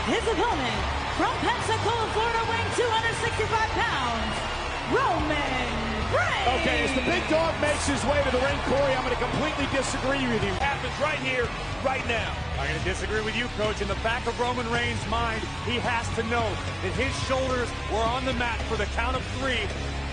His opponent, from Pensacola, Florida, weighing 265 pounds, Roman Reigns. Okay, as the big dog makes his way to the ring, Corey, I'm going to completely disagree with you. It happens right here, right now. I'm going to disagree with you, Coach. In the back of Roman Reigns' mind, he has to know that his shoulders were on the mat for the count of 3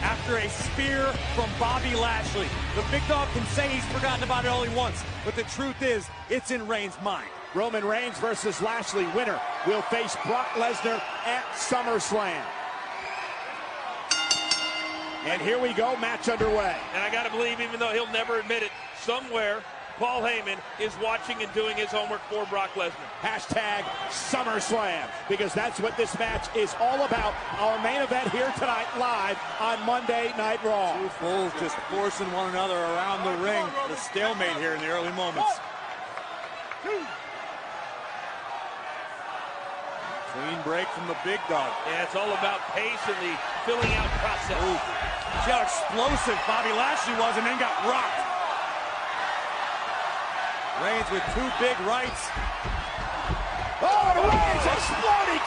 after a spear from Bobby Lashley. The big dog can say he's forgotten about it all he wants, but the truth is, it's in Reigns' mind. Roman Reigns versus Lashley. Winner will face Brock Lesnar at SummerSlam. And here we go, match underway. And I got to believe, even though he'll never admit it, somewhere Paul Heyman is watching and doing his homework for Brock Lesnar. Hashtag SummerSlam, because that's what this match is all about. Our main event here tonight, live on Monday Night Raw. Two fools just forcing one another around the ring. The stalemate here in the early moments. Clean break from the big dog. Yeah, it's all about pace and the filling out process. Ooh. See how explosive Bobby Lashley was and then got rocked. Reigns with 2 big rights. Oh, and Reigns exploding.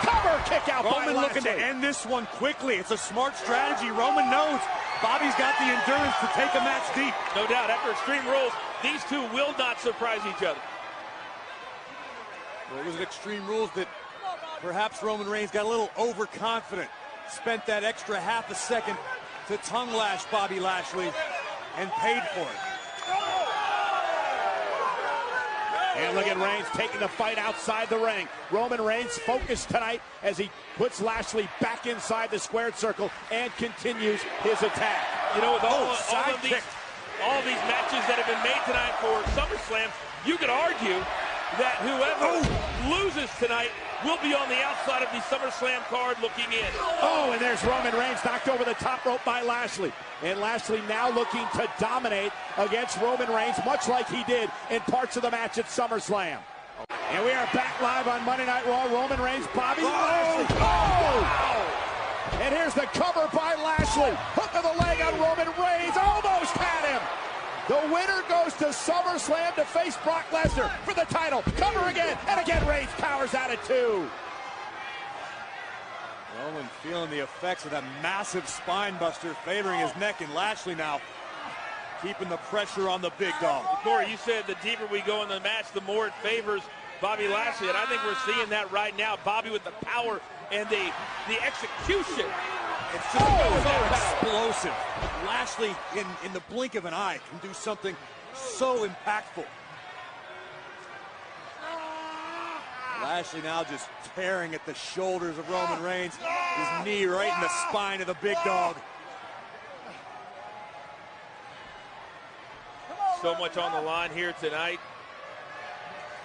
Cover kick out by Roman looking to end this one quickly. It's a smart strategy. Roman knows Bobby's got the endurance to take a match deep. No doubt, after Extreme Rules, these two will not surprise each other. Well, it was Extreme Rules that perhaps Roman Reigns got a little overconfident. Spent that extra half a second to tongue lash Bobby Lashley and paid for it. And look at Reigns taking the fight outside the ring. Roman Reigns focused tonight as he puts Lashley back inside the squared circle and continues his attack. You know, with all of these matches that have been made tonight for SummerSlam, you could argue that whoever loses tonight will be on the outside of the SummerSlam card looking in. Oh, and there's Roman Reigns knocked over the top rope by Lashley. And Lashley now looking to dominate against Roman Reigns, much like he did in parts of the match at SummerSlam. And we are back live on Monday Night Raw. Roman Reigns, Bobby Lashley. Oh! And here's the cover by Lashley. Hook of the leg on Roman Reigns. Almost had him. The winner goes to SummerSlam to face Brock Lesnar for the title. Cover again, and again Reigns powers out at 2. Roman feeling the effects of that massive spine buster, favoring his neck, and Lashley now keeping the pressure on the big dog. Corey, you said the deeper we go in the match, the more it favors Bobby Lashley, and I think we're seeing that right now. Bobby with the power and the execution. It's just so explosive. Lashley, in the blink of an eye, can do something so impactful. Lashley now just tearing at the shoulders of Roman Reigns. His knee right in the spine of the big dog. So much on the line here tonight.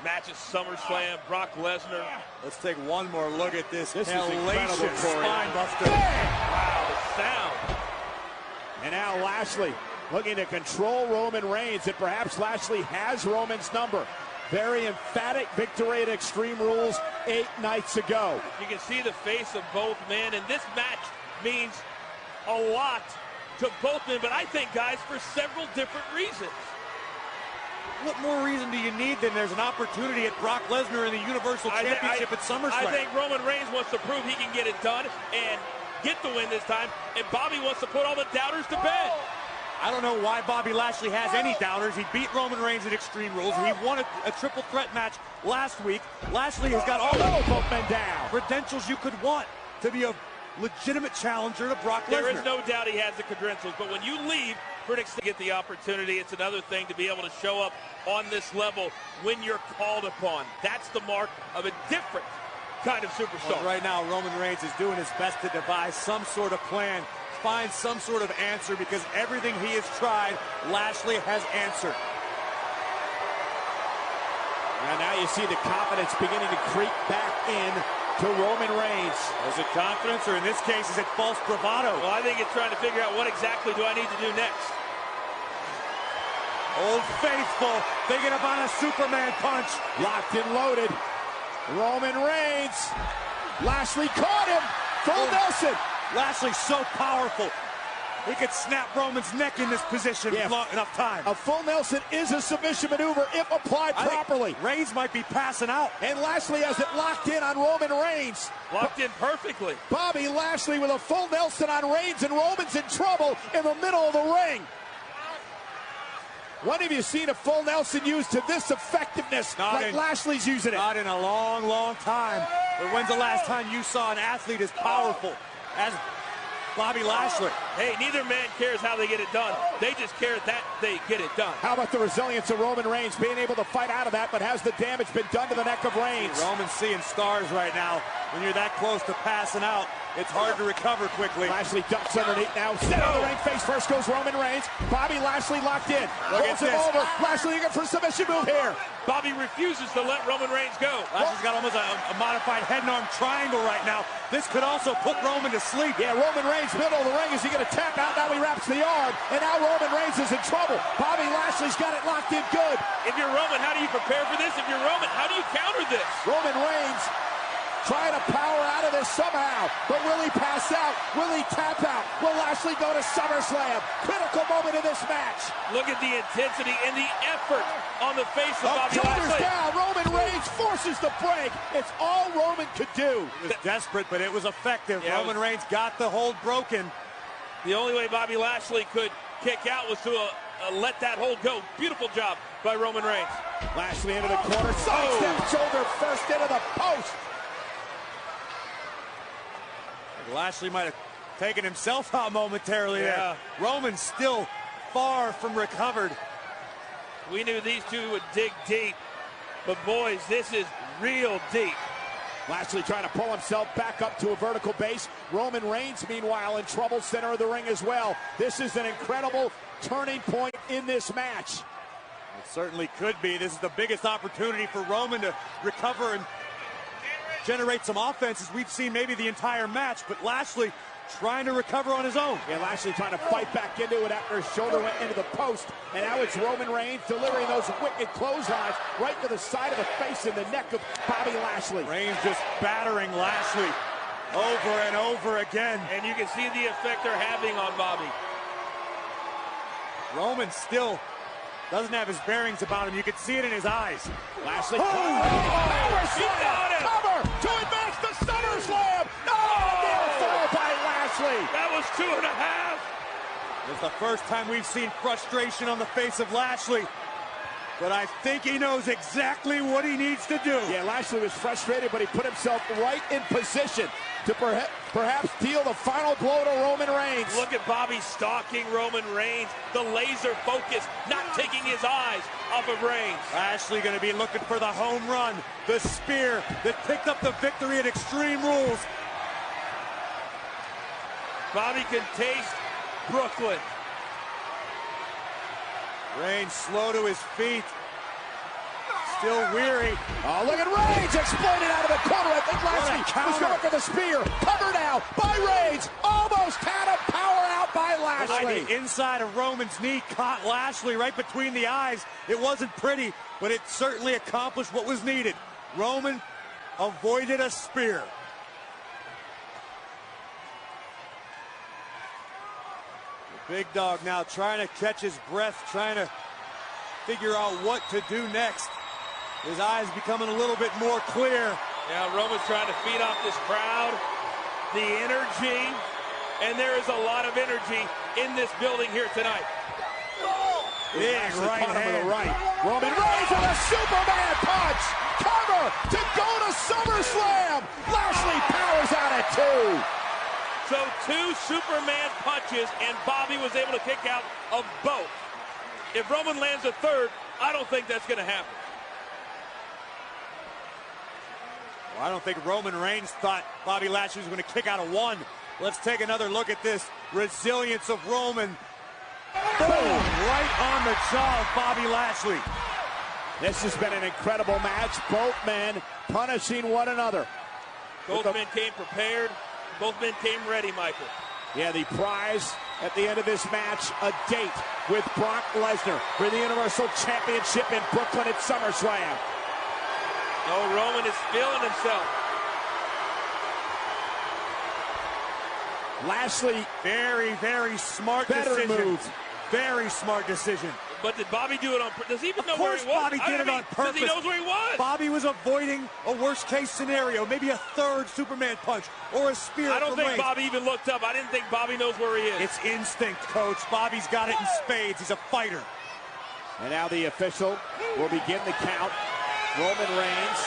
Match at SummerSlam, Brock Lesnar. Let's take one more look at this. This is incredible, spine buster. Wow, the sound. And now Lashley looking to control Roman Reigns, and perhaps Lashley has Roman's number. Very emphatic victory at Extreme Rules 8 nights ago. You can see the face of both men, and this match means a lot to both men, but I think, guys, for several different reasons. What more reason do you need than there's an opportunity at Brock Lesnar in the Universal Championship at SummerSlam? I think Roman Reigns wants to prove he can get it done and get the win this time, and Bobby wants to put all the doubters to bed. I don't know why Bobby Lashley has any doubters. He beat Roman Reigns at Extreme Rules. He won a triple threat match last week. Lashley has got all the both men down. Credentials you could want to be a legitimate challenger to Brock Lesnar. There is no doubt he has the credentials, but when you leave critics to get the opportunity, it's another thing to be able to show up on this level when you're called upon. That's the mark of a different kind of superstar. Well, right now, Roman Reigns is doing his best to devise some sort of plan, find some sort of answer, because everything he has tried, Lashley has answered. And now you see the confidence beginning to creep back in to Roman Reigns. Is it confidence, or in this case, is it false bravado? Well, I think it's trying to figure out what exactly do I need to do next. Old Faithful thinking about a Superman punch. Locked and loaded. Roman Reigns. Lashley caught him. Full Nelson. Lashley so powerful. He could snap Roman's neck in this position long enough time. A full Nelson is a submission maneuver if applied properly. Reigns might be passing out. And Lashley has it locked in on Roman Reigns. Locked in perfectly. Bobby Lashley with a full Nelson on Reigns, and Roman's in trouble in the middle of the ring. When have you seen a full Nelson used to this effectiveness like Lashley's using it? Not in a long, long time. But when's the last time you saw an athlete as powerful as Bobby Lashley? Hey, neither man cares how they get it done. They just care that they get it done. How about the resilience of Roman Reigns being able to fight out of that, but has the damage been done to the neck of Reigns? Roman's seeing stars right now. When you're that close to passing out, it's hard to recover quickly. Lashley ducks underneath now. Step on the ring, face first goes Roman Reigns. Bobby Lashley locked in. Rolls him over. Lashley looking for a submission move here. Bobby refuses to let Roman Reigns go. Lashley's got almost a modified head and arm triangle right now. This could also put Roman to sleep. Yeah, Roman Reigns middle of the ring. Is he going to tap out? Now he wraps the arm. And now Roman Reigns is in trouble. Bobby Lashley's got it locked in good. If you're Roman, how do you prepare for this? If you're Roman, how do you counter this? Roman Reigns trying to power out of this somehow. But will he pass out? Will he tap out? Will Lashley go to SummerSlam? Critical moment in this match. Look at the intensity and the effort on the face of Bobby Lashley. Lashley. Down. Roman Reigns forces the break. It's all Roman could do. It was desperate, but it was effective. Yeah, Roman Reigns got the hold broken. The only way Bobby Lashley could kick out was to let that hold go. Beautiful job by Roman Reigns. Lashley into the corner. Sidestep shoulder first into the post. Lashley might have taken himself out momentarily there. Roman's still far from recovered. We knew these two would dig deep, but boys, this is real deep. Lashley trying to pull himself back up to a vertical base. Roman Reigns, meanwhile, in trouble, center of the ring as well. This is an incredible turning point in this match. It certainly could be. This is the biggest opportunity for Roman to recover and generate some offense as we've seen maybe the entire match, but Lashley trying to recover on his own. Yeah, Lashley trying to fight back into it after his shoulder went into the post, and now it's Roman Reigns delivering those wicked clotheslines right to the side of the face and the neck of Bobby Lashley. Reigns just battering Lashley over and over again. And you can see the effect they're having on Bobby. Roman still doesn't have his bearings about him. You can see it in his eyes. Lashley. Power slam! Cover to advance the SummerSlam! Near fall by Lashley. That was 2.5. It's the first time we've seen frustration on the face of Lashley. But I think he knows exactly what he needs to do. Yeah, Lashley was frustrated, but he put himself right in position to perhaps deal the final blow to Roman Reigns. Look at Bobby stalking Roman Reigns. The laser focus, not taking his eyes off of Reigns. Lashley going to be looking for the home run, the spear that picked up the victory at Extreme Rules. Bobby can taste Brooklyn. Reigns slow to his feet. Still weary. Oh, look at Reigns exploited out of the corner. I think Lashley was going for the spear. Cover now by Reigns. Almost had him. Power out by Lashley. The inside of Roman's knee caught Lashley right between the eyes. It wasn't pretty, but it certainly accomplished what was needed. Roman avoided a spear. Big dog now trying to catch his breath, trying to figure out what to do next. His eyes becoming a little bit more clear. Yeah, Roman's trying to feed off this crowd, the energy, and there is a lot of energy in this building here tonight. Big right hand. Roman Reigns with a Superman punch. Cover to go to SummerSlam. Lashley powers out at 2. So 2 Superman punches, and Bobby was able to kick out of both. If Roman lands a 3rd, I don't think that's going to happen. Well, I don't think Roman Reigns thought Bobby Lashley was going to kick out of 1. Let's take another look at this resilience of Roman. Boom! Right on the jaw of Bobby Lashley. This has been an incredible match. Both men punishing one another. Both men came prepared. Both men came ready, Michael. Yeah, the prize at the end of this match, a date with Brock Lesnar for the Universal Championship in Brooklyn at SummerSlam. Oh, Roman is feeling himself. Lashley, very, very smart better decision. move. Very smart decision. But did Bobby do it on purpose? Does he even know where he was? Of course Bobby did it on purpose. Because he knows where he was. Bobby was avoiding a worst-case scenario, maybe a third Superman punch or a spear. I don't think Reigns. Bobby even looked up. I didn't think Bobby knows where he is. It's instinct, Coach. Bobby's got it in spades. He's a fighter. And now the official will begin the count. Roman Reigns.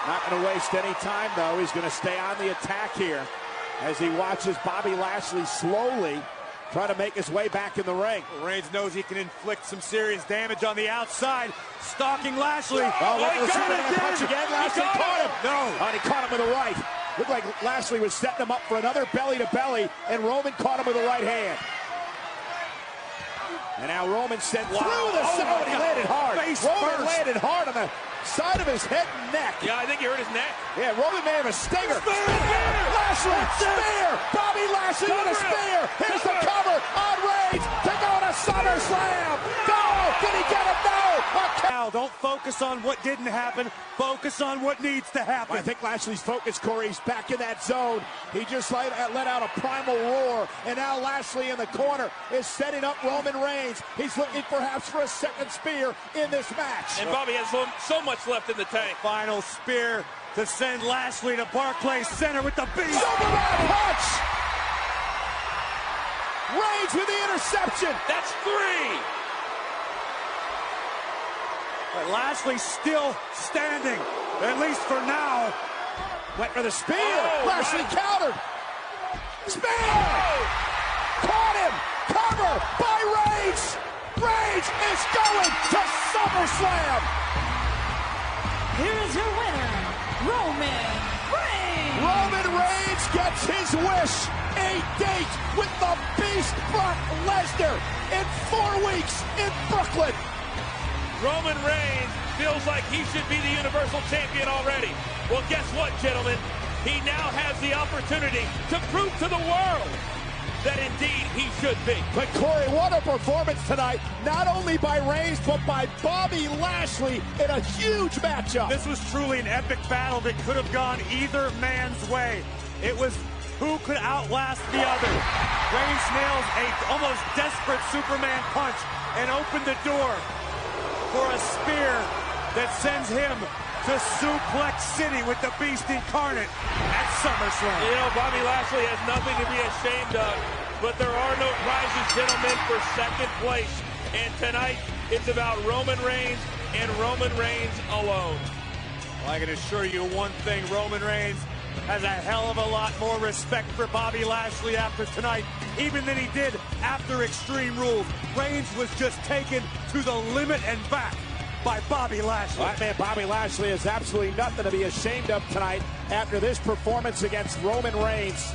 Not going to waste any time, though. He's going to stay on the attack here as he watches Bobby Lashley slowly try to make his way back in the ring. Reigns knows he can inflict some serious damage on the outside. Stalking Lashley. Oh, he got it punch again. Lashley caught him. No. And he caught him with the right. Looked like Lashley was setting him up for another belly-to-belly, and Roman caught him with the right hand. And now Roman sent through the side, and he landed hard. Roman landed hard on the side of his head and neck. Yeah, I think he hurt his neck. Yeah, Roman may have a stinger. Spear! Lashley, spear! Bobby Lashley with a spear! Here's the cover on Reigns to go to SummerSlam! No! Did he get him? No! Now, don't focus on what didn't happen. Focus on what needs to happen. I think Lashley's focus, Corey. He's back in that zone. He just let out a primal roar, and now Lashley in the corner is setting up Roman Reigns. He's looking perhaps for a second spear in this match. And Bobby has so much left in the tank. Final spear to send Lashley to Barclays Center with the beast. Superman punch! Reigns with the interception. That's 3. But Lashley's still standing, at least for now. Went for the spear. Oh, Lashley right. countered. Spear! Caught him! Cover by Reigns! Reigns is going to SummerSlam! Here is your winner, Roman Reigns. Roman Reigns gets his wish. A date with the Beast Brock Lesnar in 4 weeks in Brooklyn. Roman Reigns feels like he should be the Universal Champion already. Well, guess what, gentlemen? He now has the opportunity to prove to the world that indeed he should be. But Corey, what a performance tonight, not only by Reigns, but by Bobby Lashley in a huge matchup. This was truly an epic battle that could have gone either man's way. It was who could outlast the other. Reigns nails a almost desperate Superman punch and opened the door for a spear that sends him to Suplex City with the Beast incarnate at SummerSlam. You know, Bobby Lashley has nothing to be ashamed of, but there are no prizes, gentlemen, for second place. And tonight, it's about Roman Reigns and Roman Reigns alone. Well, I can assure you one thing, Roman Reigns has a hell of a lot more respect for Bobby Lashley after tonight, even than he did after Extreme Rules. Reigns was just taken to the limit and back by Bobby Lashley. That man Bobby Lashley is absolutely nothing to be ashamed of tonight after this performance against Roman Reigns.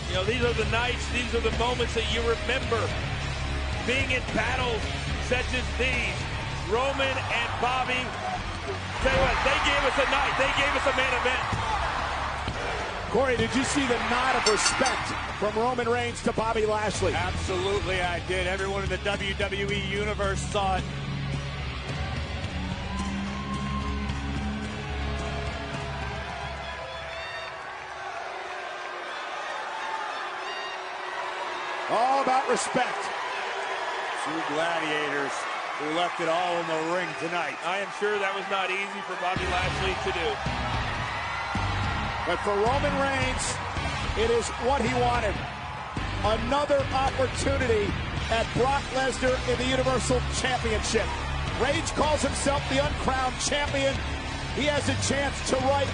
You know, these are the nights, these are the moments that you remember. Being in battles such as these. Roman and Bobby, tell you what, they gave us a night, they gave us a main event. Corey, did you see the nod of respect from Roman Reigns to Bobby Lashley? Absolutely, I did. Everyone in the WWE Universe saw it. All about respect. Two gladiators who left it all in the ring tonight. I am sure that was not easy for Bobby Lashley to do. But for Roman Reigns, it is what he wanted. Another opportunity at Brock Lesnar in the Universal Championship. Reigns calls himself the uncrowned champion. He has a chance to right,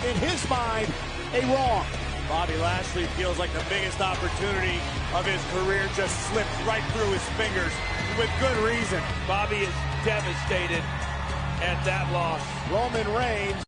in his mind, a wrong. Bobby Lashley feels like the biggest opportunity of his career just slipped right through his fingers, with good reason. Bobby is devastated at that loss. Roman Reigns